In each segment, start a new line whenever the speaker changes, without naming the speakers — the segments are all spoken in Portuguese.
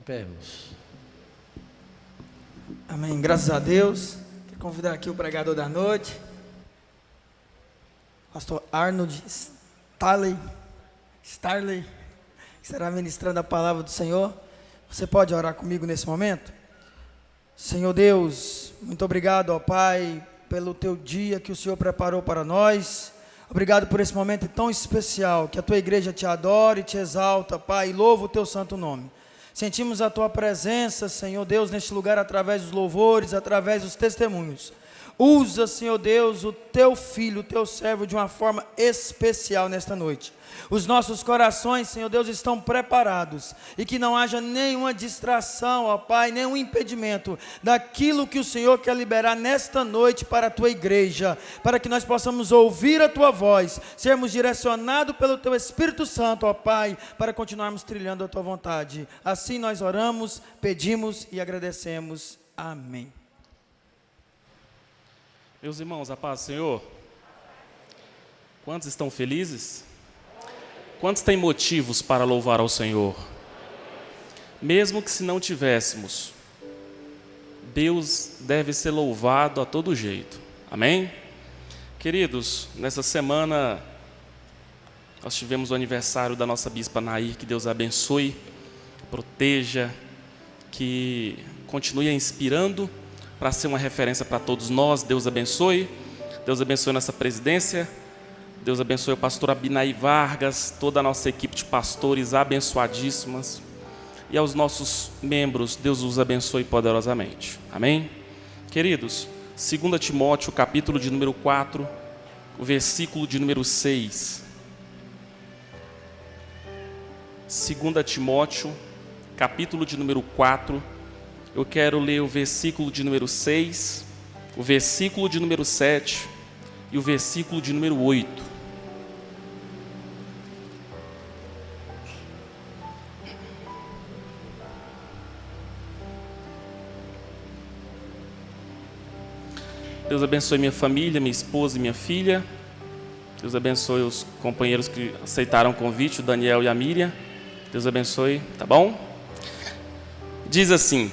Pemos.
Amém. Graças a Deus. Quero convidar aqui o pregador da noite, pastor Arnold Starley, que será ministrando a palavra do Senhor. Você pode orar comigo nesse momento? Senhor Deus, muito obrigado, ó Pai, pelo teu dia que o Senhor preparou para nós. Obrigado por esse momento tão especial, que a tua igreja te adore e te exalta, Pai, e louva o teu santo nome. Sentimos a tua presença, Senhor Deus, neste lugar, através dos louvores, através dos testemunhos. Usa, Senhor Deus, o teu filho, o teu servo, de uma forma especial nesta noite. Os nossos corações, Senhor Deus, estão preparados, e que não haja nenhuma distração, ó Pai, nenhum impedimento daquilo que o Senhor quer liberar nesta noite para a tua igreja, para que nós possamos ouvir a tua voz, sermos direcionados pelo teu Espírito Santo, ó Pai, para continuarmos trilhando a tua vontade. Assim nós oramos, pedimos e agradecemos. Amém.
Meus irmãos, a paz do Senhor. Quantos estão felizes? Quantos têm motivos para louvar ao Senhor? Mesmo que se não tivéssemos, Deus deve ser louvado a todo jeito. Amém? Queridos, nessa semana nós tivemos o aniversário da nossa bispa Nair, que Deus abençoe, proteja, que continue inspirando para ser uma referência para todos nós. Deus abençoe nossa presidência. Deus abençoe o pastor Abinai Vargas, toda a nossa equipe de pastores abençoadíssimas. E aos nossos membros, Deus os abençoe poderosamente. Amém? Queridos, 2 Timóteo, capítulo de número 4, o versículo de número 6. 2 Timóteo, capítulo de número 4, eu quero ler o versículo de número 6, o versículo de número 7 e o versículo de número 8. Deus abençoe minha família, minha esposa e minha filha. Deus abençoe os companheiros que aceitaram o convite, o Daniel e a Miriam. Deus abençoe, tá bom? Diz assim: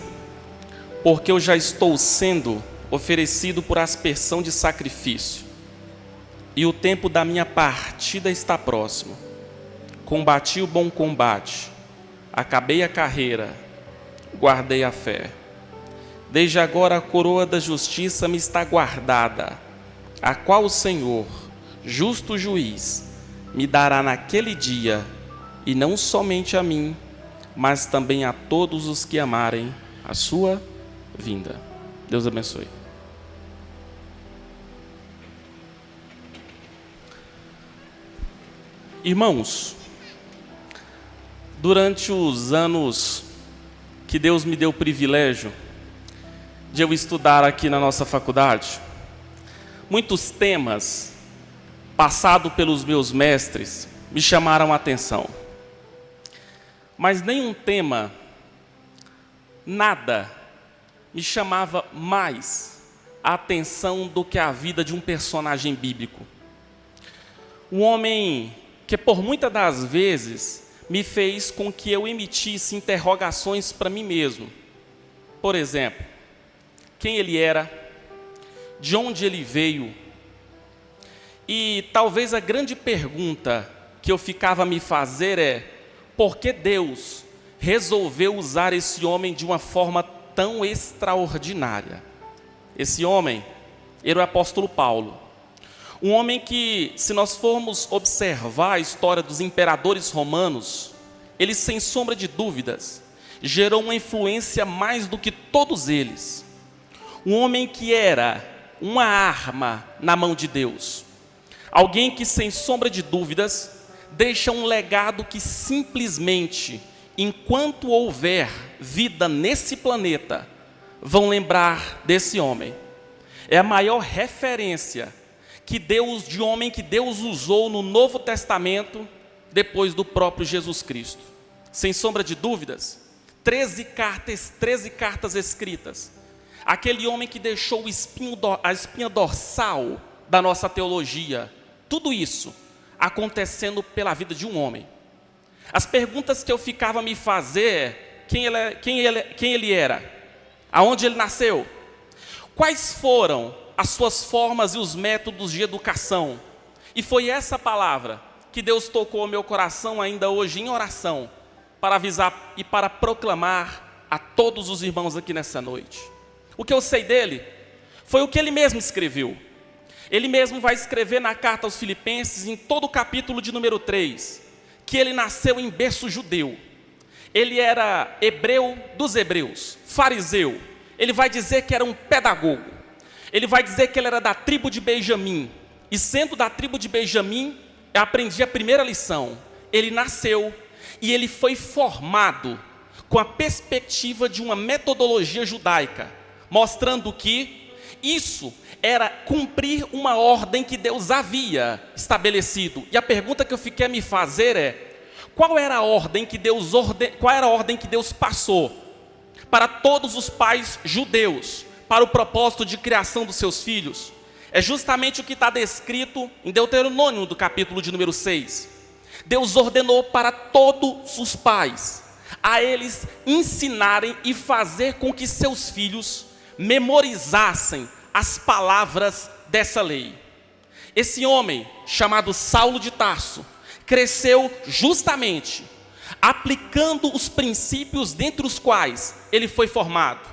porque eu já estou sendo oferecido por aspersão de sacrifício, e o tempo da minha partida está próximo. Combati o bom combate, acabei a carreira, guardei a fé. Desde agora a coroa da justiça me está guardada, a qual o Senhor, justo juiz, me dará naquele dia, e não somente a mim, mas também a todos os que amarem a sua vinda. Deus abençoe. Irmãos, durante os anos que Deus me deu o privilégio de eu estudar aqui na nossa faculdade, muitos temas passados pelos meus mestres me chamaram a atenção. Mas nenhum tema, nada, me chamava mais a atenção do que a vida de um personagem bíblico. Um homem que por muitas das vezes me fez com que eu emitisse interrogações para mim mesmo. Por exemplo, quem ele era, de onde ele veio, e talvez a grande pergunta que eu ficava a me fazer é: por que Deus resolveu usar esse homem de uma forma tão extraordinária? Esse homem era o apóstolo Paulo, um homem que, se nós formos observar a história dos imperadores romanos, ele, sem sombra de dúvidas, gerou uma influência mais do que todos eles. Um homem que era uma arma na mão de Deus. Alguém que, sem sombra de dúvidas, deixa um legado que simplesmente, enquanto houver vida nesse planeta, vão lembrar desse homem. É a maior referência de homem que Deus usou no Novo Testamento, depois do próprio Jesus Cristo. Sem sombra de dúvidas, 13 cartas escritas. Aquele homem que deixou a espinha dorsal da nossa teologia. Tudo isso acontecendo pela vida de um homem. As perguntas que eu ficava me fazer: quem ele era? Aonde ele nasceu? Quais foram as suas formas e os métodos de educação? E foi essa palavra que Deus tocou ao meu coração ainda hoje em oração, para avisar e para proclamar a todos os irmãos aqui nessa noite. O que eu sei dele foi o que ele mesmo escreveu. Ele mesmo vai escrever na carta aos Filipenses, em todo o capítulo de número 3, que ele nasceu em berço judeu. Ele era hebreu dos hebreus, fariseu. Ele vai dizer que era um pedagogo. Ele vai dizer que ele era da tribo de Benjamim. E sendo da tribo de Benjamim, eu aprendi a primeira lição. Ele nasceu e ele foi formado com a perspectiva de uma metodologia judaica, mostrando que isso era cumprir uma ordem que Deus havia estabelecido. E a pergunta que eu fiquei a me fazer é: qual era a ordem que Deus passou para todos os pais judeus, para o propósito de criação dos seus filhos? É justamente o que está descrito em Deuteronômio, do capítulo de número 6. Deus ordenou para todos os pais, a eles ensinarem e fazer com que seus filhos memorizassem as palavras dessa lei. Esse homem, chamado Saulo de Tarso, cresceu justamente aplicando os princípios dentre os quais ele foi formado.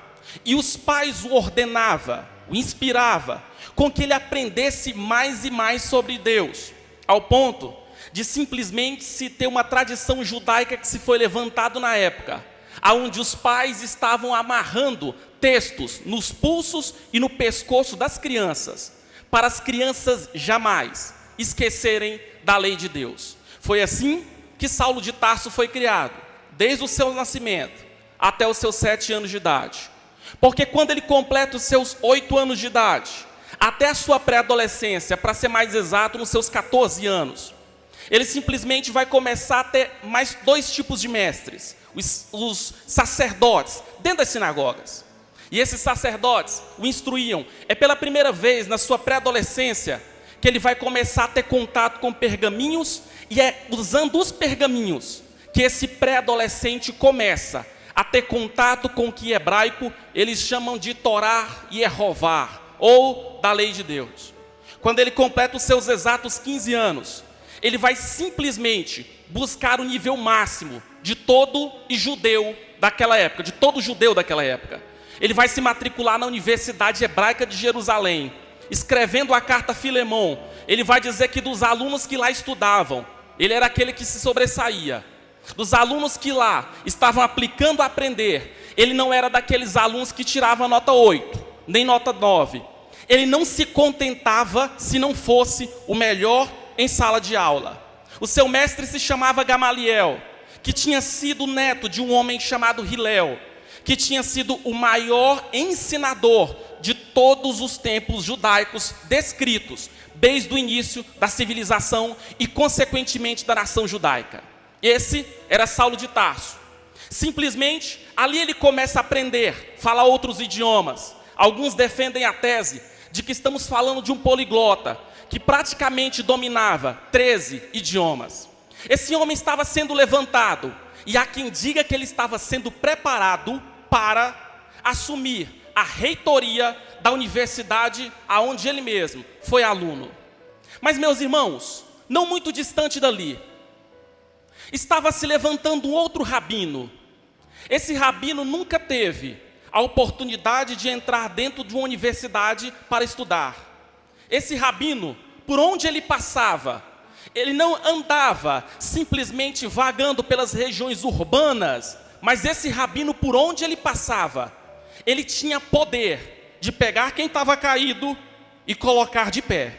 E os pais o ordenavam, o inspiravam, com que ele aprendesse mais e mais sobre Deus, ao ponto de simplesmente se ter uma tradição judaica que se foi levantado na época, aonde os pais estavam amarrando textos nos pulsos e no pescoço das crianças, para as crianças jamais esquecerem da lei de Deus. Foi assim que Saulo de Tarso foi criado, desde o seu nascimento até os seus 7 anos de idade. Porque quando ele completa os seus 8 anos de idade, até a sua pré-adolescência, para ser mais exato, nos seus 14 anos, ele simplesmente vai começar a ter mais 2 tipos de mestres, os sacerdotes, dentro das sinagogas. E esses sacerdotes o instruíam. É pela primeira vez na sua pré-adolescência que ele vai começar a ter contato com pergaminhos, e é usando os pergaminhos que esse pré-adolescente começa a ter contato com o que em hebraico eles chamam de Torá e Jeová, ou da lei de Deus. Quando ele completa os seus exatos 15 anos, ele vai simplesmente buscar o nível máximo de todo judeu daquela época, de todo judeu daquela época. Ele vai se matricular na Universidade Hebraica de Jerusalém, escrevendo a carta a Filemon. Ele vai dizer que dos alunos que lá estudavam, ele era aquele que se sobressaía. Dos alunos que lá estavam aplicando a aprender, ele não era daqueles alunos que tiravam nota 8, nem nota 9. Ele não se contentava se não fosse o melhor em sala de aula. O seu mestre se chamava Gamaliel, que tinha sido neto de um homem chamado Hilel, que tinha sido o maior ensinador de todos os tempos judaicos descritos, desde o início da civilização e, consequentemente, da nação judaica. Esse era Saulo de Tarso. Simplesmente, ali ele começa a aprender, falar outros idiomas. Alguns defendem a tese de que estamos falando de um poliglota, que praticamente dominava 13 idiomas. Esse homem estava sendo levantado, e há quem diga que ele estava sendo preparado para assumir a reitoria da universidade aonde ele mesmo foi aluno. Mas, meus irmãos, não muito distante dali, estava se levantando um outro rabino. Esse rabino nunca teve a oportunidade de entrar dentro de uma universidade para estudar. Esse rabino, por onde ele passava, ele não andava simplesmente vagando pelas regiões urbanas, mas esse rabino, por onde ele passava, ele tinha poder de pegar quem estava caído e colocar de pé.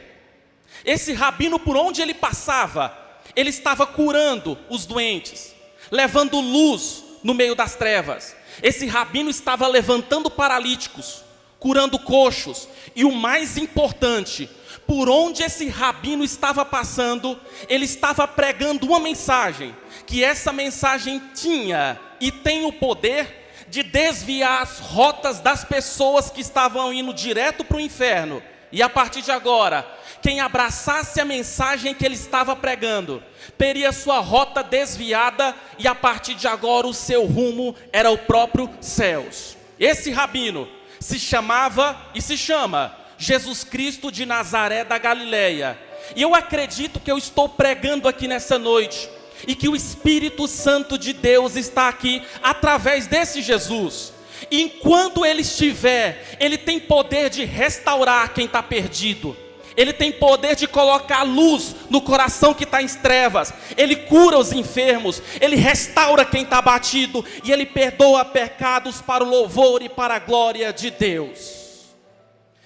Esse rabino, por onde ele passava, ele estava curando os doentes, levando luz no meio das trevas. Esse rabino estava levantando paralíticos, curando coxos, e o mais importante, por onde esse rabino estava passando, ele estava pregando uma mensagem, que essa mensagem tinha e tem o poder de desviar as rotas das pessoas que estavam indo direto para o inferno, e a partir de agora, quem abraçasse a mensagem que ele estava pregando, teria sua rota desviada e a partir de agora o seu rumo era o próprio céus. Esse rabino se chamava e se chama Jesus Cristo de Nazaré da Galileia. E eu acredito que eu estou pregando aqui nessa noite e que o Espírito Santo de Deus está aqui através desse Jesus. E enquanto ele estiver, ele tem poder de restaurar quem está perdido. Ele tem poder de colocar luz no coração que está em trevas. Ele cura os enfermos, ele restaura quem está abatido e ele perdoa pecados para o louvor e para a glória de Deus.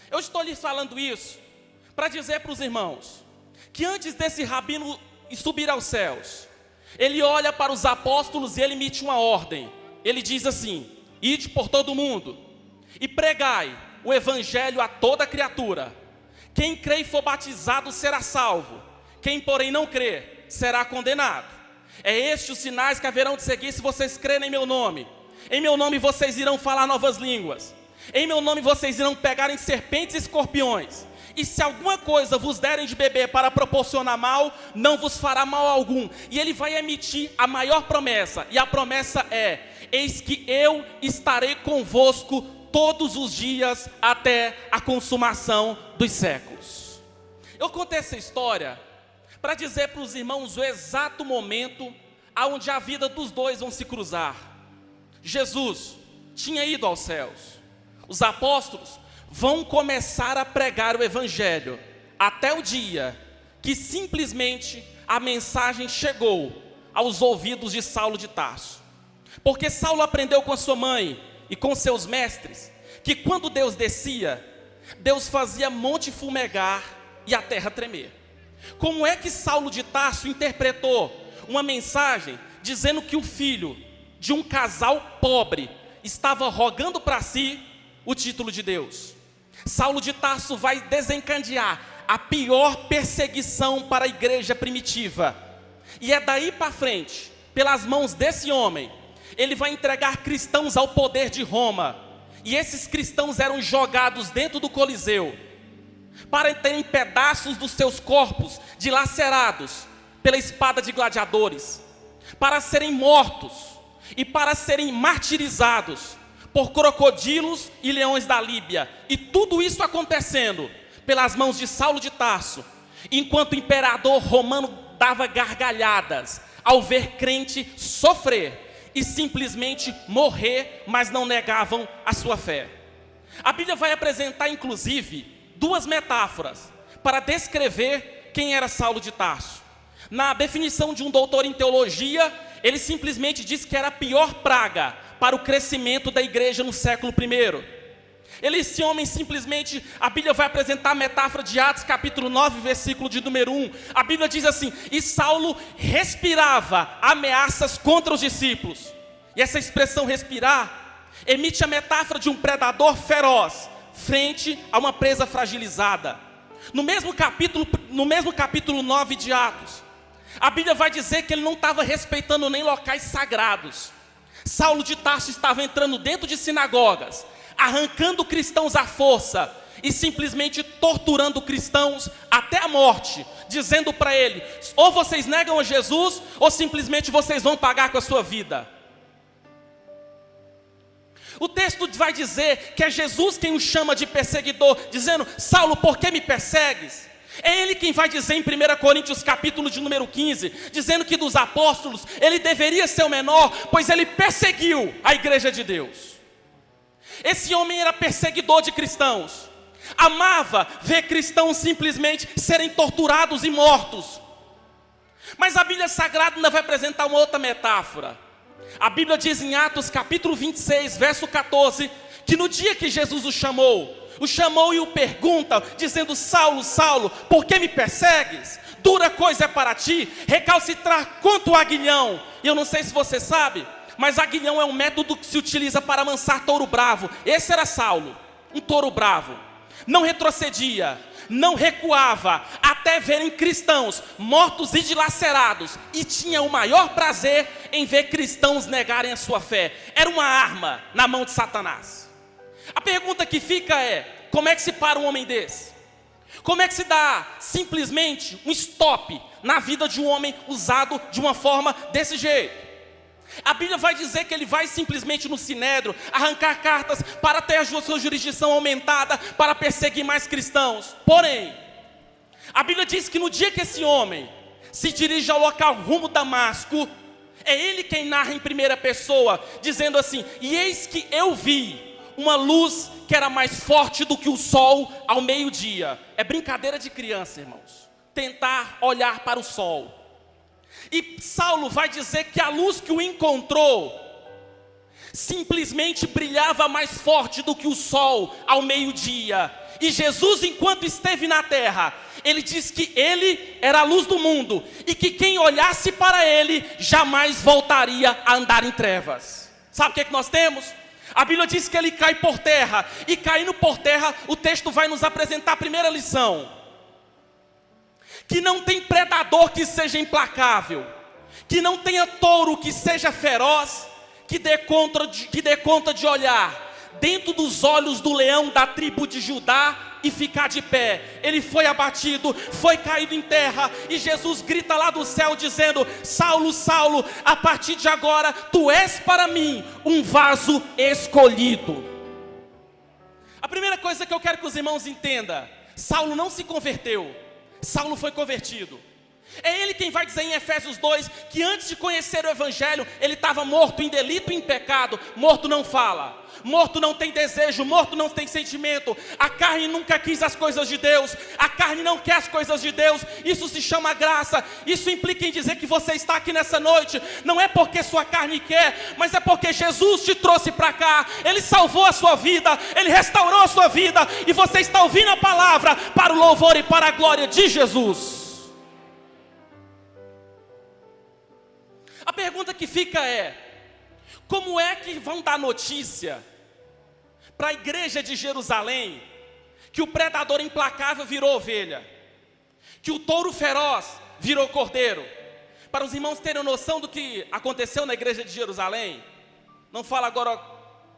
Eu estou lhes falando isso para dizer para os irmãos que antes desse rabino subir aos céus, ele olha para os apóstolos e ele emite uma ordem. Ele diz assim: ide por todo o mundo e pregai o evangelho a toda criatura. Quem crê e for batizado será salvo, quem porém não crê será condenado. É estes os sinais que haverão de seguir se vocês crerem em meu nome. Em meu nome vocês irão falar novas línguas. Em meu nome vocês irão pegar em serpentes e escorpiões. E se alguma coisa vos derem de beber para proporcionar mal, não vos fará mal algum. E ele vai emitir a maior promessa. E a promessa é: eis que eu estarei convosco todos os dias até a consumação dos séculos. Eu contei essa história para dizer para os irmãos o exato momento aonde a vida dos dois vão se cruzar. Jesus tinha ido aos céus. Os apóstolos vão começar a pregar o evangelho até o dia que simplesmente a mensagem chegou aos ouvidos de Saulo de Tarso. Porque Saulo aprendeu com a sua mãe e com seus mestres que quando Deus descia, Deus fazia monte fumegar e a terra tremer. Como é que Saulo de Tarso interpretou uma mensagem dizendo que o filho de um casal pobre estava rogando para si o título de Deus? Saulo de Tarso vai desencadear a pior perseguição para a igreja primitiva. E é daí para frente, pelas mãos desse homem, ele vai entregar cristãos ao poder de Roma. E esses cristãos eram jogados dentro do Coliseu para terem pedaços dos seus corpos dilacerados pela espada de gladiadores, para serem mortos e para serem martirizados por crocodilos e leões da Líbia. E tudo isso acontecendo pelas mãos de Saulo de Tarso, enquanto o imperador romano dava gargalhadas ao ver crente sofrer e simplesmente morrer, mas não negavam a sua fé. A Bíblia vai apresentar inclusive duas metáforas para descrever quem era Saulo de Tarso. Na definição de um doutor em teologia, ele simplesmente diz que era a pior praga para o crescimento da igreja no século I. Esse homem simplesmente, a Bíblia vai apresentar a metáfora de Atos capítulo 9, versículo de número 1. A Bíblia diz assim: e Saulo respirava ameaças contra os discípulos. E essa expressão respirar emite a metáfora de um predador feroz frente a uma presa fragilizada. No mesmo capítulo 9 de Atos, a Bíblia vai dizer que ele não estava respeitando nem locais sagrados. Saulo de Tarso estava entrando dentro de sinagogas, arrancando cristãos à força e simplesmente torturando cristãos até a morte, dizendo para ele: ou vocês negam a Jesus, ou simplesmente vocês vão pagar com a sua vida. O texto vai dizer que é Jesus quem o chama de perseguidor, dizendo: Saulo, por que me persegues? É ele quem vai dizer em 1 Coríntios capítulo de número 15, dizendo que dos apóstolos ele deveria ser o menor, pois ele perseguiu a igreja de Deus. Esse homem era perseguidor de cristãos, amava ver cristãos simplesmente serem torturados e mortos. Mas a Bíblia Sagrada ainda vai apresentar uma outra metáfora. A Bíblia diz em Atos capítulo 26, verso 14, que no dia que Jesus o chamou e o pergunta, dizendo: Saulo, Saulo, por que me persegues? Dura coisa é para ti recalcitrar contra o aguilhão. E eu não sei se você sabe, mas aguilhão é um método que se utiliza para amansar touro bravo. Esse era Saulo, um touro bravo. Não retrocedia, não recuava, até verem cristãos mortos e dilacerados. E tinha o maior prazer em ver cristãos negarem a sua fé. Era uma arma na mão de Satanás. A pergunta que fica é: como é que se para um homem desse? Como é que se dá simplesmente um stop na vida de um homem usado de uma forma desse jeito? A Bíblia vai dizer que ele vai simplesmente no sinédrio arrancar cartas para ter a sua jurisdição aumentada, para perseguir mais cristãos. Porém, a Bíblia diz que no dia que esse homem se dirige ao local rumo Damasco, é ele quem narra em primeira pessoa, dizendo assim: e eis que eu vi uma luz que era mais forte do que o sol ao meio-dia. É brincadeira de criança, irmãos, tentar olhar para o sol. E Saulo vai dizer que a luz que o encontrou simplesmente brilhava mais forte do que o sol ao meio-dia. E Jesus, enquanto esteve na terra, ele diz que ele era a luz do mundo e que quem olhasse para ele jamais voltaria a andar em trevas. Sabe o que é que nós temos? A Bíblia diz que ele cai por terra, e caindo por terra, o texto vai nos apresentar a primeira lição: que não tem predador que seja implacável, que não tenha touro que seja feroz, que dê conta de olhar dentro dos olhos do leão da tribo de Judá e ficar de pé. Ele foi abatido, foi caído em terra, e Jesus grita lá do céu dizendo: Saulo, Saulo, a partir de agora tu és para mim um vaso escolhido. A primeira coisa que eu quero que os irmãos entendam: Saulo não se converteu, Saulo foi convertido. É ele quem vai dizer em Efésios 2 que antes de conhecer o Evangelho, ele estava morto em delito e em pecado. Morto não fala, morto não tem desejo, morto não tem sentimento. A carne nunca quis as coisas de Deus, a carne não quer as coisas de Deus. Isso se chama graça. Isso implica em dizer que você está aqui nessa noite, não é porque sua carne quer, mas é porque Jesus te trouxe para cá. Ele salvou a sua vida, Ele restaurou a sua vida, e você está ouvindo a palavra para o louvor e para a glória de Jesus. A pergunta que fica é: como é que vão dar notícia para a igreja de Jerusalém que o predador implacável virou ovelha, que o touro feroz virou cordeiro? Para os irmãos terem noção do que aconteceu na igreja de Jerusalém, não falo agora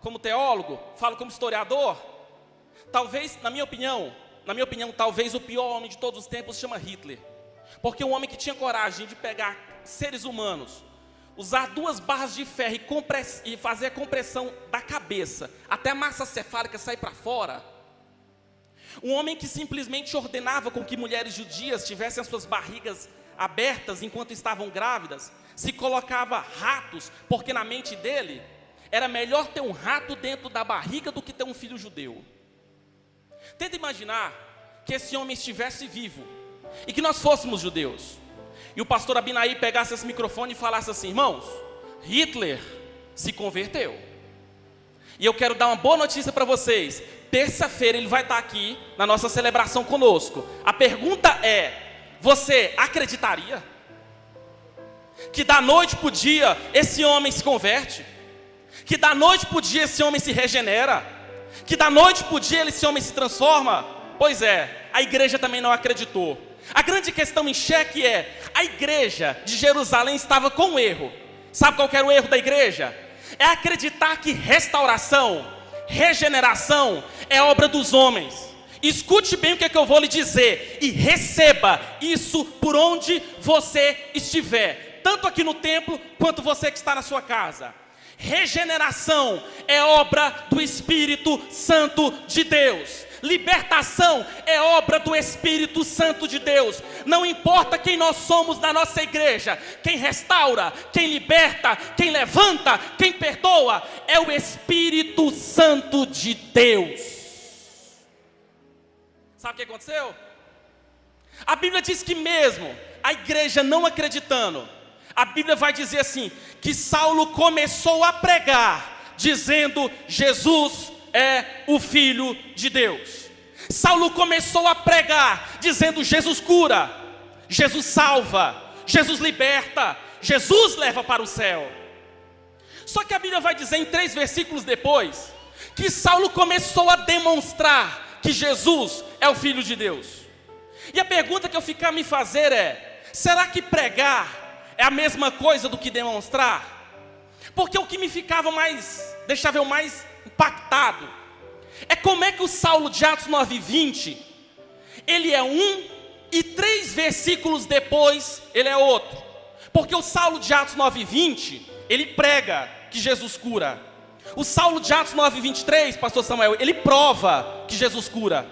como teólogo, falo como historiador. Talvez, na minha opinião, talvez o pior homem de todos os tempos chama Hitler, porque um homem que tinha coragem de pegar seres humanos, usar 2 barras de ferro e fazer a compressão da cabeça até a massa cefálica sair para fora. Um homem que simplesmente ordenava com que mulheres judias tivessem as suas barrigas abertas enquanto estavam grávidas, se colocava ratos, porque na mente dele era melhor ter um rato dentro da barriga do que ter um filho judeu. Tenta imaginar que esse homem estivesse vivo e que nós fôssemos judeus, e o pastor Abinaí pegasse esse microfone e falasse assim: irmãos, Hitler se converteu. E eu quero dar uma boa notícia para vocês: terça-feira ele vai estar aqui na nossa celebração conosco. A pergunta é: você acreditaria que da noite para o dia esse homem se converte? Que da noite para o dia esse homem se regenera? Que da noite para o dia esse homem se transforma? Pois é, a igreja também não acreditou. A grande questão em xeque é: a igreja de Jerusalém estava com um erro. Sabe qual que era o erro da igreja? É acreditar que restauração, regeneração é obra dos homens. Escute bem o que eu vou lhe dizer e receba isso por onde você estiver, tanto aqui no templo quanto você que está na sua casa. Regeneração é obra do Espírito Santo de Deus. Libertação é obra do Espírito Santo de Deus. Não importa quem nós somos na nossa igreja, quem restaura, quem liberta, quem levanta, quem perdoa, é o Espírito Santo de Deus. Sabe o que aconteceu? A Bíblia diz que mesmo a igreja não acreditando, a Bíblia vai dizer assim, que Saulo começou a pregar, dizendo: Jesus é o Filho de Deus. Saulo começou a pregar, dizendo: Jesus cura, Jesus salva, Jesus liberta, Jesus leva para o céu. Só que a Bíblia vai dizer em 3 versículos depois, que Saulo começou a demonstrar que Jesus é o Filho de Deus. E a pergunta que eu ficar a me fazer é: será que pregar é a mesma coisa do que demonstrar? Porque o que me deixava eu mais impactado, é como é que o Saulo de Atos 9:20, ele é um e 3 versículos depois ele é outro. Porque o Saulo de Atos 9:20, ele prega que Jesus cura. O Saulo de Atos 9:23, pastor Samuel, ele prova que Jesus cura.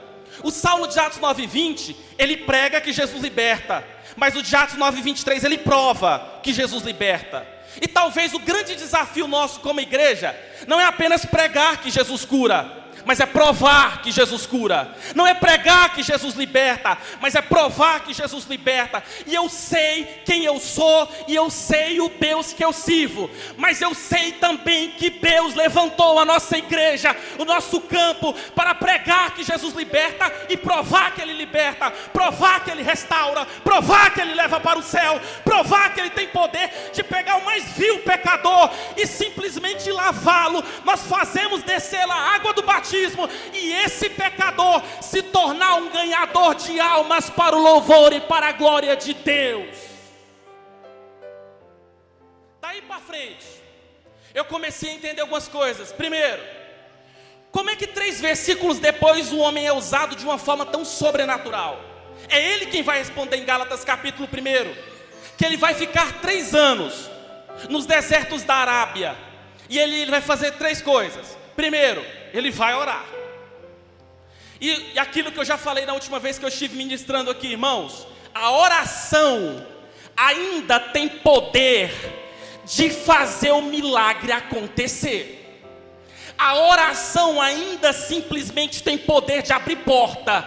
O Saulo de Atos 9:20, ele prega que Jesus liberta. Mas o de Atos 9:23, ele prova que Jesus liberta. E talvez o grande desafio nosso como igreja não é apenas pregar que Jesus cura, mas é provar que Jesus cura. Não é pregar que Jesus liberta, mas é provar que Jesus liberta. E eu sei quem eu sou, e eu sei o Deus que eu sirvo, mas eu sei também que Deus levantou a nossa igreja, o nosso campo, para pregar que Jesus liberta e provar que Ele liberta, provar que Ele restaura, provar que Ele leva para o céu, provar que Ele tem poder de pegar o mais vil pecador e simplesmente lavá-lo. Nós fazemos descer a água do batismo e esse pecador se tornar um ganhador de almas para o louvor e para a glória de Deus. Daí para frente, eu comecei a entender algumas coisas. Primeiro, como é que 3 versículos depois o homem é usado de uma forma tão sobrenatural? É ele quem vai responder em Gálatas capítulo 1, que ele vai ficar 3 anos nos desertos da Arábia, e ele vai fazer 3 coisas. Primeiro, ele vai orar. E aquilo que eu já falei na última vez que eu estive ministrando aqui, irmãos, a oração ainda tem poder de fazer o milagre acontecer. A oração ainda simplesmente tem poder de abrir porta.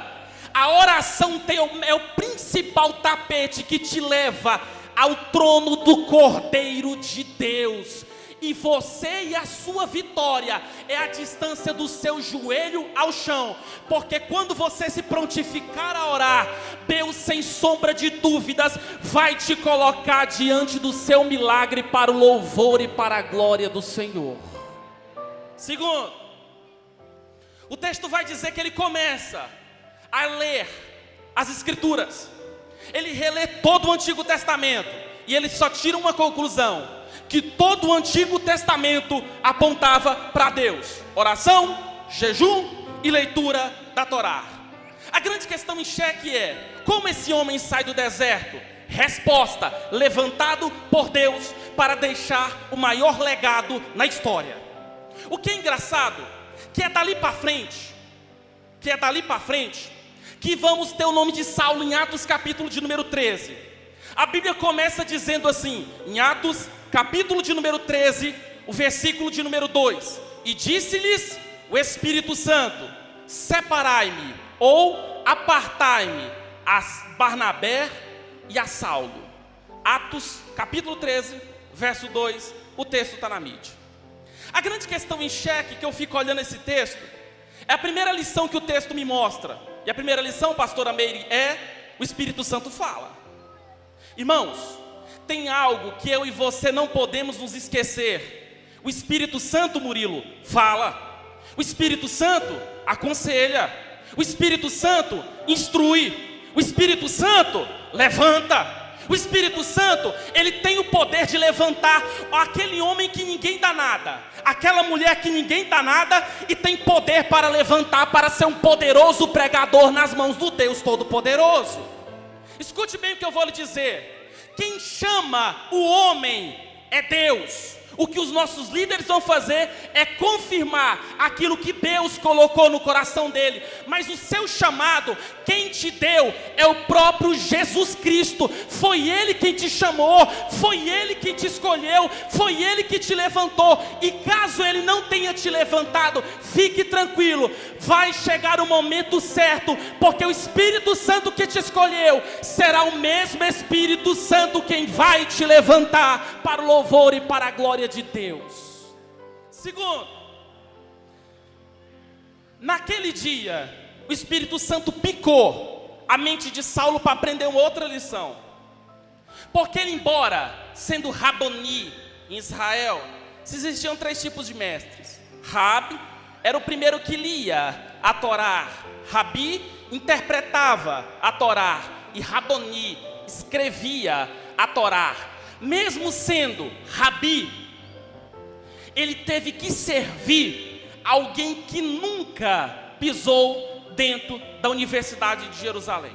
A oração é o principal tapete que te leva ao trono do Cordeiro de Deus. E você e a sua vitória é a distância do seu joelho ao chão. Porque quando você se prontificar a orar, Deus, sem sombra de dúvidas, vai te colocar diante do seu milagre para o louvor e para a glória do Senhor. Segundo, o texto vai dizer que ele começa a ler as Escrituras. Ele relê todo o Antigo Testamento e ele só tira uma conclusão: que todo o Antigo Testamento apontava para Deus. Oração, jejum e leitura da Torá. A grande questão em xeque é: como esse homem sai do deserto? Resposta: levantado por Deus para deixar o maior legado na história. O que é engraçado, que é dali para frente, que vamos ter o nome de Saulo em Atos capítulo de número 13. A Bíblia começa dizendo assim, em Atos capítulo de número 13, o versículo de número 2: e disse-lhes o Espírito Santo: separai-me ou apartai-me a Barnabé e a Saulo. Atos capítulo 13, verso 2, o texto está na mídia. A grande questão em xeque que eu fico olhando esse texto é a primeira lição que o texto me mostra. E a primeira lição, pastora Meire, é: o Espírito Santo fala. Irmãos, tem algo que eu e você não podemos nos esquecer. O Espírito Santo, Murilo, fala. O Espírito Santo aconselha. O Espírito Santo instrui. O Espírito Santo levanta. O Espírito Santo, ele tem o poder de levantar aquele homem que ninguém dá nada, aquela mulher que ninguém dá nada, e tem poder para levantar, para ser um poderoso pregador nas mãos do Deus Todo-Poderoso. Escute bem o que eu vou lhe dizer: quem chama o homem é Deus. O que os nossos líderes vão fazer é confirmar aquilo que Deus colocou no coração dele. Mas o seu chamado, quem te deu é o próprio Jesus Cristo. Foi Ele quem te chamou, foi Ele quem te escolheu, foi Ele que te levantou. E caso Ele não tenha te levantado, fique tranquilo, vai chegar o momento certo, porque o Espírito Santo que te escolheu será o mesmo Espírito Santo quem vai te levantar para o louvor e para a glória de Deus. Segundo, naquele dia o Espírito Santo picou a mente de Saulo para aprender uma outra lição. Porque embora sendo Raboni em Israel, existiam 3 tipos de mestres. Rabi era o primeiro que lia a Torá, Rabi interpretava a Torá e Raboni escrevia a Torá. Mesmo sendo Rabi, ele teve que servir alguém que nunca pisou dentro da Universidade de Jerusalém.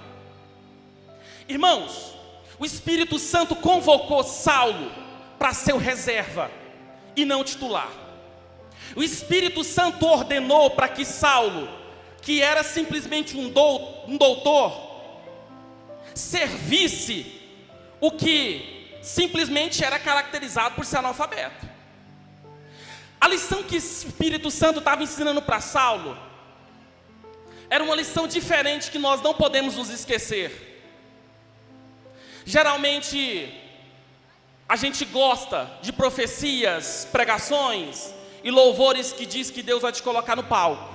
Irmãos, o Espírito Santo convocou Saulo para ser o reserva e não titular. O Espírito Santo ordenou para que Saulo, que era simplesmente um doutor, servisse o que simplesmente era caracterizado por ser analfabeto. A lição que o Espírito Santo estava ensinando para Saulo era uma lição diferente que nós não podemos nos esquecer. Geralmente, a gente gosta de profecias, pregações e louvores que diz que Deus vai te colocar no palco.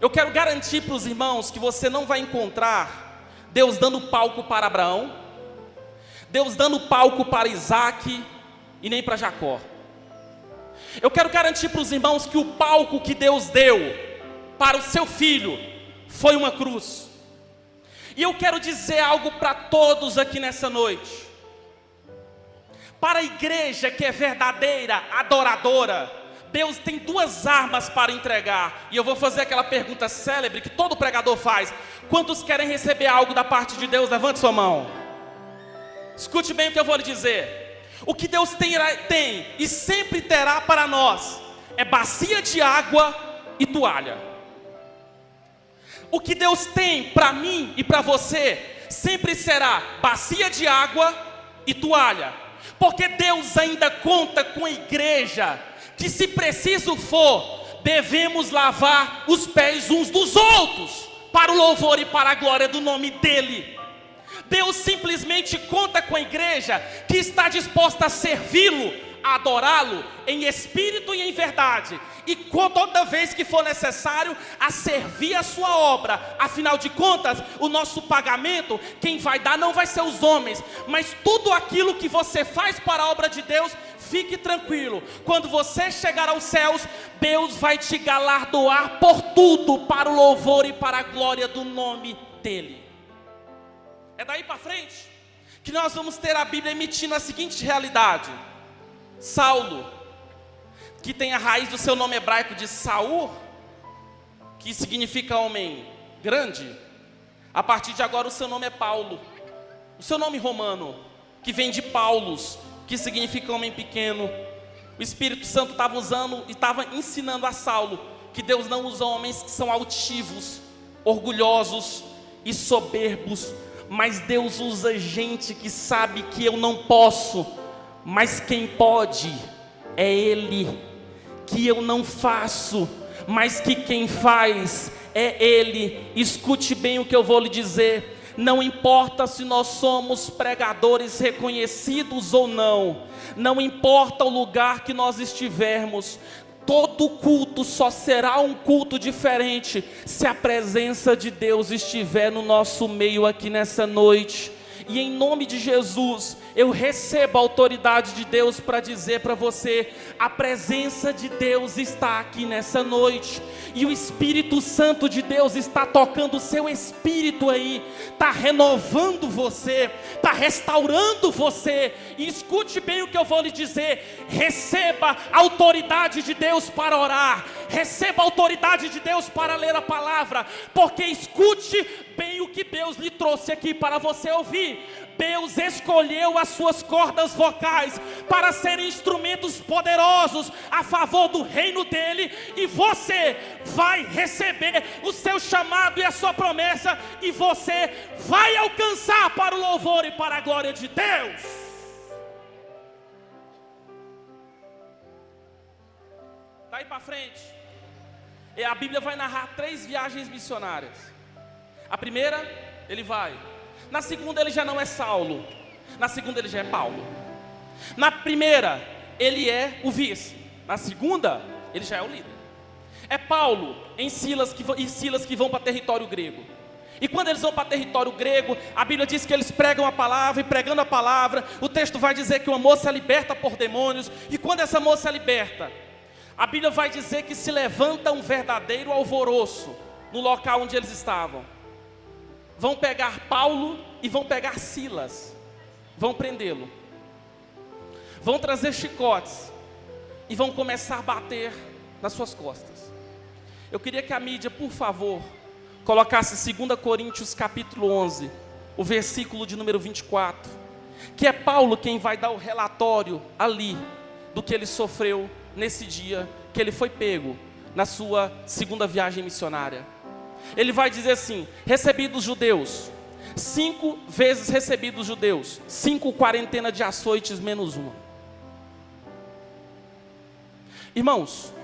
Eu quero garantir para os irmãos que você não vai encontrar Deus dando palco para Abraão, Deus dando palco para Isaac e nem para Jacó. Eu quero garantir para os irmãos que o palco que Deus deu para o seu filho foi uma cruz. E eu quero dizer algo para todos aqui nessa noite. Para a igreja que é verdadeira, adoradora, Deus tem duas armas para entregar. E eu vou fazer aquela pergunta célebre que todo pregador faz: quantos querem receber algo da parte de Deus? Levante sua mão. Escute bem o que eu vou lhe dizer. O que Deus tem e sempre terá para nós é bacia de água e toalha. O que Deus tem para mim e para você sempre será bacia de água e toalha. Porque Deus ainda conta com a igreja que, se preciso for, devemos lavar os pés uns dos outros, para o louvor e para a glória do nome dEle. Deus simplesmente conta com a igreja que está disposta a servi-lo, a adorá-lo em espírito e em verdade, e toda vez que for necessário, a servir a sua obra. Afinal de contas, o nosso pagamento, quem vai dar não vai ser os homens, mas tudo aquilo que você faz para a obra de Deus, fique tranquilo, quando você chegar aos céus, Deus vai te galardoar por tudo, para o louvor e para a glória do nome dEle. É daí para frente que nós vamos ter a Bíblia emitindo a seguinte realidade: Saulo, que tem a raiz do seu nome hebraico de Saul, que significa homem grande, a partir de agora o seu nome é Paulo. O seu nome romano, que vem de Paulus, que significa homem pequeno. O Espírito Santo estava usando e estava ensinando a Saulo que Deus não usa homens que são altivos, orgulhosos e soberbos, mas Deus usa gente que sabe que eu não posso, mas quem pode é Ele, que eu não faço, mas que quem faz é Ele. Escute bem o que eu vou lhe dizer. Não importa se nós somos pregadores reconhecidos ou não, não importa o lugar que nós estivermos, todo culto só será um culto diferente se a presença de Deus estiver no nosso meio aqui nessa noite. E em nome de Jesus, eu recebo a autoridade de Deus para dizer para você: a presença de Deus está aqui nessa noite, e o Espírito Santo de Deus está tocando o seu espírito aí, está renovando você, está restaurando você. E escute bem o que eu vou lhe dizer: receba a autoridade de Deus para orar, receba a autoridade de Deus para ler a palavra, porque escute bem o que Deus lhe trouxe aqui para você ouvir. Deus escolheu as suas cordas vocais para serem instrumentos poderosos a favor do reino dele, e você vai receber o seu chamado e a sua promessa, e você vai alcançar para o louvor e para a glória de Deus. Daí para frente, a Bíblia vai narrar 3 viagens missionárias. A primeira, ele vai. Na segunda, ele já não é Saulo. Na segunda, ele já é Paulo. Na primeira, ele é o vice. Na segunda, ele já é o líder. É Paulo e Silas que vão para território grego. E quando eles vão para território grego, a Bíblia diz que eles pregam a palavra, e pregando a palavra, o texto vai dizer que uma moça é liberta por demônios. E quando essa moça é liberta, a Bíblia vai dizer que se levanta um verdadeiro alvoroço no local onde eles estavam. Vão pegar Paulo e vão pegar Silas, vão prendê-lo, vão trazer chicotes e vão começar a bater nas suas costas. Eu queria que a mídia, por favor, colocasse 2 Coríntios capítulo 11, o versículo de número 24, que é Paulo quem vai dar o relatório ali, do que ele sofreu nesse dia, que ele foi pego na sua segunda viagem missionária. Ele vai dizer assim: recebi dos judeus, 5 vezes recebi dos judeus, 5 quarentena de açoites menos uma. Irmãos,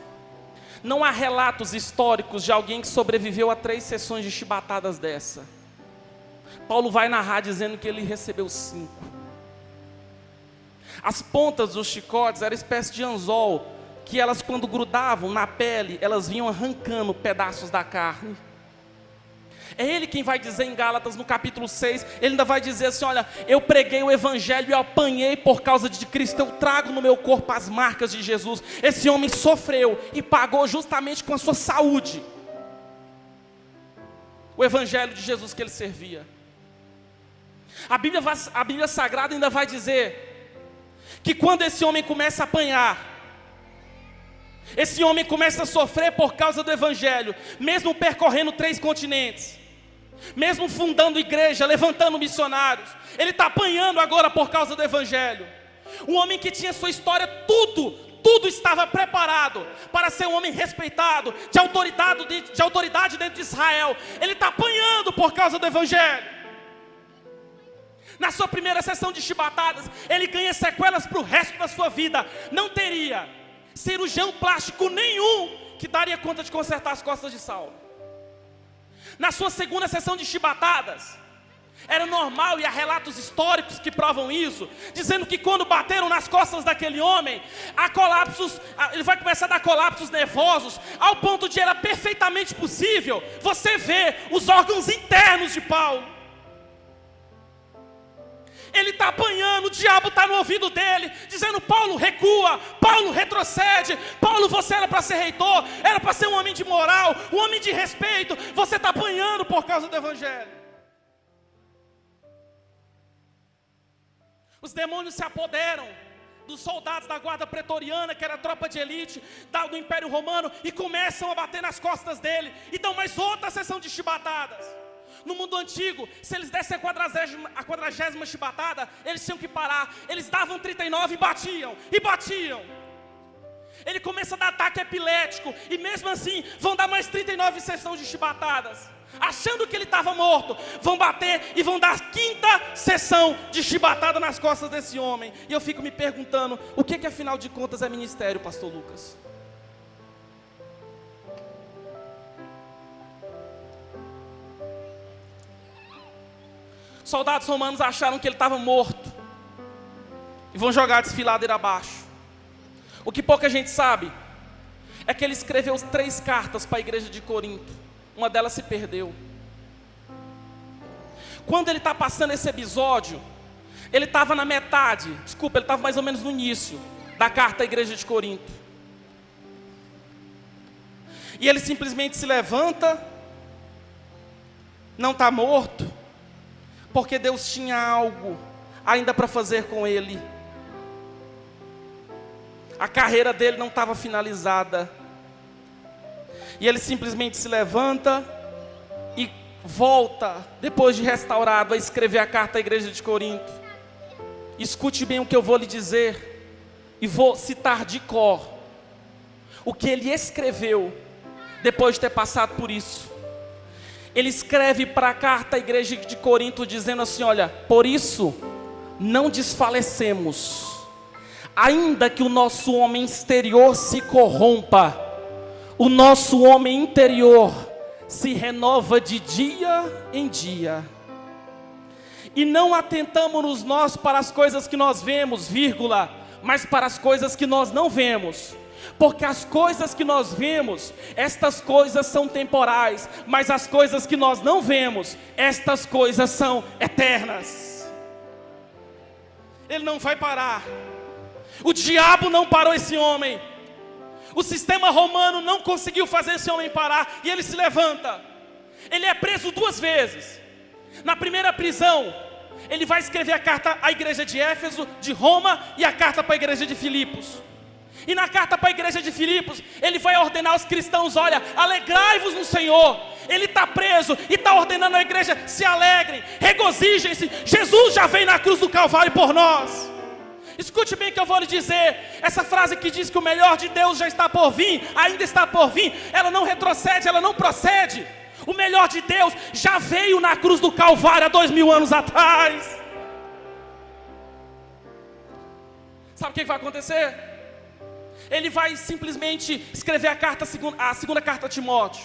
não há relatos históricos de alguém que sobreviveu a 3 sessões de chibatadas dessa. Paulo vai narrar dizendo que ele recebeu 5. As pontas dos chicotes eram espécie de anzol, que elas, quando grudavam na pele, elas vinham arrancando pedaços da carne. É ele quem vai dizer em Gálatas, no capítulo 6, ele ainda vai dizer assim: olha, eu preguei o evangelho e eu apanhei por causa de Cristo, eu trago no meu corpo as marcas de Jesus. Esse homem sofreu e pagou justamente com a sua saúde o evangelho de Jesus que ele servia. A Bíblia Sagrada ainda vai dizer que quando esse homem começa a apanhar, esse homem começa a sofrer por causa do evangelho, mesmo percorrendo 3 continentes, mesmo fundando igreja, levantando missionários, ele está apanhando agora por causa do evangelho. Um homem que tinha sua história, tudo estava preparado para ser um homem respeitado, de autoridade dentro de Israel. Ele está apanhando por causa do evangelho. Na sua primeira sessão de chibatadas, ele ganha sequelas para o resto da sua vida. Não teria cirurgião plástico nenhum que daria conta de consertar as costas de Saulo. Na sua segunda sessão de chibatadas, era normal, e há relatos históricos que provam isso, dizendo que quando bateram nas costas daquele homem, ele vai começar a dar colapsos nervosos, ao ponto de era perfeitamente possível você ver os órgãos internos de Paulo. Ele está apanhando, o diabo está no ouvido dele, dizendo: Paulo, recua, Paulo, retrocede, Paulo, você era para ser reitor, era para ser um homem de moral, um homem de respeito, você está apanhando por causa do evangelho. Os demônios se apoderam dos soldados da guarda pretoriana, que era a tropa de elite do Império Romano, e começam a bater nas costas dele, e dão mais outra sessão de chibatadas. No mundo antigo, se eles dessem a 40ª chibatada, eles tinham que parar. Eles davam 39 e batiam. Ele começa a dar ataque epilético, e mesmo assim vão dar mais 39 sessões de chibatadas. Achando que ele estava morto, vão bater e vão dar a 5ª sessão de chibatada nas costas desse homem. E eu fico me perguntando, o que afinal de contas é ministério, pastor Lucas? Soldados romanos acharam que ele estava morto e vão jogar a desfiladeira abaixo. O que pouca gente sabe é que ele escreveu 3 cartas para a igreja de Corinto. Uma delas se perdeu. Quando ele está passando esse episódio, ele estava na metade, ele estava mais ou menos no início da carta à igreja de Corinto. E ele simplesmente se levanta, não está morto, porque Deus tinha algo ainda para fazer com ele. A carreira dele não estava finalizada. E ele simplesmente se levanta e volta, depois de restaurado, a escrever a carta à igreja de Corinto. Escute bem o que eu vou lhe dizer, e vou citar de cor o que ele escreveu depois de ter passado por isso. Ele escreve para a carta à igreja de Corinto dizendo assim: olha, por isso não desfalecemos, ainda que o nosso homem exterior se corrompa, o nosso homem interior se renova de dia em dia. E não atentamos nós para as coisas que nós vemos, mas para as coisas que nós não vemos. Porque as coisas que nós vemos, estas coisas são temporais, mas as coisas que nós não vemos, estas coisas são eternas. Ele não vai parar. O diabo não parou esse homem. O sistema romano não conseguiu fazer esse homem parar, e ele se levanta. Ele é preso 2 vezes. Na primeira prisão, ele vai escrever a carta à igreja de Éfeso, de Roma, e a carta para a igreja de Filipos. E na carta para a igreja de Filipos, ele vai ordenar aos cristãos: olha, alegrai-vos no Senhor. Ele está preso e está ordenando à igreja: se alegrem, regozijem-se, Jesus já veio na cruz do Calvário por nós. Escute bem o que eu vou lhe dizer. Essa frase que diz que o melhor de Deus já está por vir, ainda está por vir, ela não retrocede, ela não procede. O melhor de Deus já veio na cruz do Calvário há 2000 anos atrás. Sabe o que vai acontecer? Ele vai simplesmente escrever a segunda carta a Timóteo.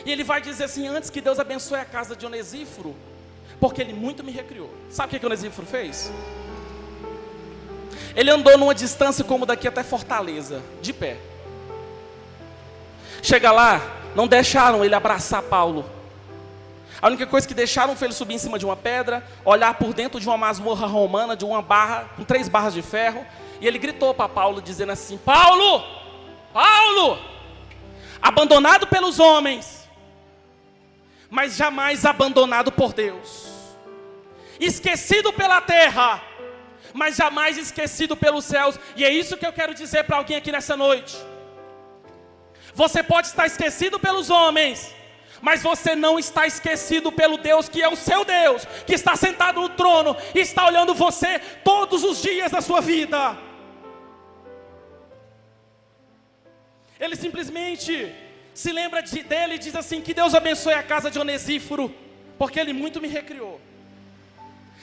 E ele vai dizer assim: antes que Deus abençoe a casa de Onesíforo, porque ele muito me recriou. Sabe o que Onesíforo fez? Ele andou numa distância como daqui até Fortaleza, de pé. Chega lá, não deixaram ele abraçar Paulo. A única coisa que deixaram foi ele subir em cima de uma pedra, olhar por dentro de uma masmorra romana, de uma barra, com 3 barras de ferro. E ele gritou para Paulo, dizendo assim: Paulo, Paulo, abandonado pelos homens, mas jamais abandonado por Deus. Esquecido pela terra, mas jamais esquecido pelos céus. E é isso que eu quero dizer para alguém aqui nessa noite. Você pode estar esquecido pelos homens, mas você não está esquecido pelo Deus que é o seu Deus, que está sentado no trono e está olhando você todos os dias da sua vida. Ele simplesmente se lembra dele e diz assim: que Deus abençoe a casa de Onesíforo, porque ele muito me recriou.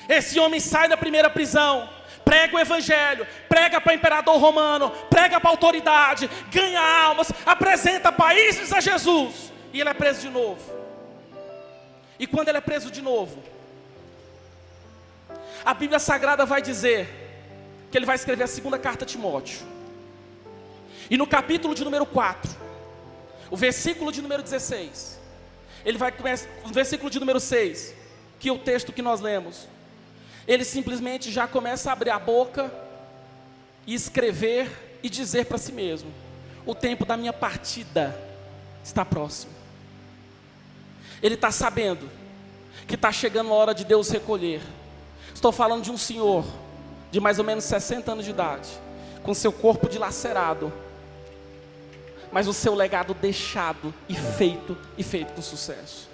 Esse homem sai da primeira prisão, prega o evangelho, prega para o imperador romano, prega para a autoridade, ganha almas, apresenta países a Jesus, e ele é preso de novo. E quando ele é preso de novo, a Bíblia Sagrada vai dizer que ele vai escrever a segunda carta a Timóteo. E no capítulo de número 4, o versículo de número 16, ele vai começar, o versículo de número 6, que é o texto que nós lemos. Ele simplesmente já começa a abrir a boca e escrever e dizer para si mesmo: o tempo da minha partida está próximo. Ele está sabendo que está chegando a hora de Deus recolher. Estou falando de um senhor de mais ou menos 60 anos de idade, com seu corpo dilacerado, mas o seu legado deixado e feito com sucesso.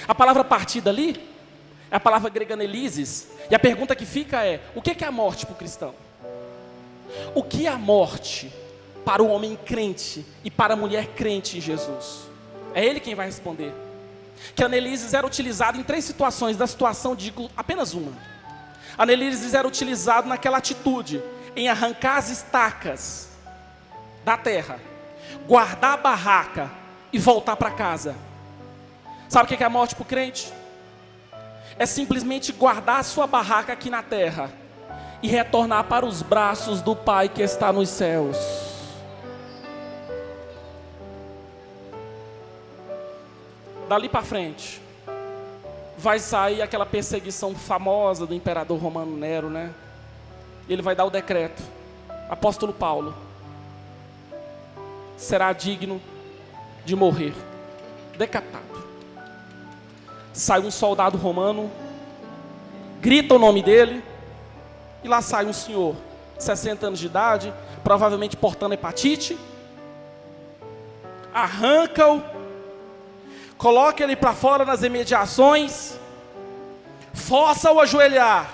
A palavra partida ali é a palavra grega anelises. E a pergunta que fica é: o que é a morte para o cristão? O que é a morte para o homem crente e para a mulher crente em Jesus? É ele quem vai responder. Que anelises era utilizado em 3 situações. Da situação, digo apenas uma. Anelises era utilizado naquela atitude, em arrancar as estacas da terra, guardar a barraca e voltar para casa. Sabe o que é a morte para o crente? É simplesmente guardar a sua barraca aqui na terra e retornar para os braços do Pai que está nos céus. Dali para frente vai sair aquela perseguição famosa do imperador romano Nero, né? Ele vai dar o decreto: apóstolo Paulo será digno de morrer decapitado. Sai um soldado romano, grita o nome dele, e lá sai um senhor de 60 anos de idade, provavelmente portando hepatite, arranca-o, coloca ele para fora nas imediações, força-o a ajoelhar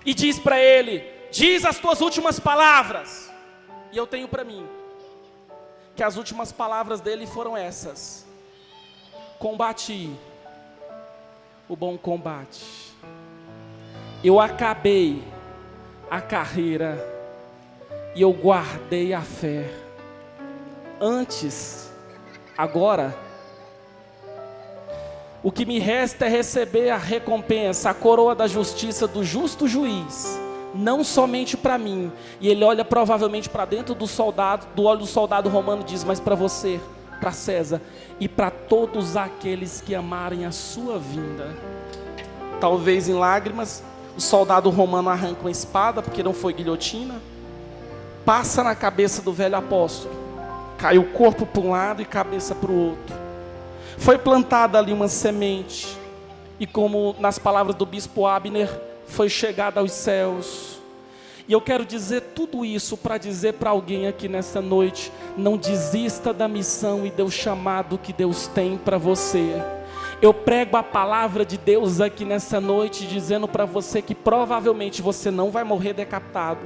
e diz para ele: diz as tuas últimas palavras. E eu tenho para mim que as últimas palavras dele foram essas: combati o bom combate, eu acabei a carreira e eu guardei a fé. Agora, o que me resta é receber a recompensa, a coroa da justiça do justo juiz, não somente para mim. E ele olha provavelmente para dentro do olho do soldado romano e diz: mas para você, para César e para todos aqueles que amarem a sua vinda. Talvez em lágrimas, o soldado romano arranca uma espada, porque não foi guilhotina, passa na cabeça do velho apóstolo, cai o corpo para um lado e cabeça para o outro. Foi plantada ali uma semente, e como nas palavras do bispo Abner, foi chegada aos céus. E eu quero dizer tudo isso para dizer para alguém aqui nessa noite: não desista da missão e do chamado que Deus tem para você. Eu prego a palavra de Deus aqui nessa noite, dizendo para você que provavelmente você não vai morrer decapitado,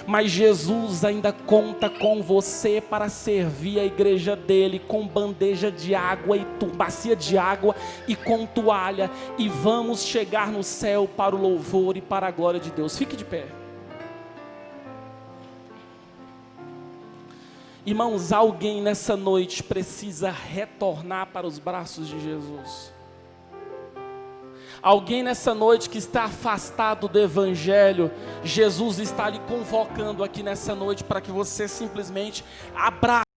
mas Jesus ainda conta com você para servir a igreja dele com bandeja de água e bacia de água e com toalha, e vamos chegar no céu para o louvor e para a glória de Deus. Fique de pé. Irmãos, alguém nessa noite precisa retornar para os braços de Jesus. Alguém nessa noite que está afastado do Evangelho, Jesus está lhe convocando aqui nessa noite para que você simplesmente abrace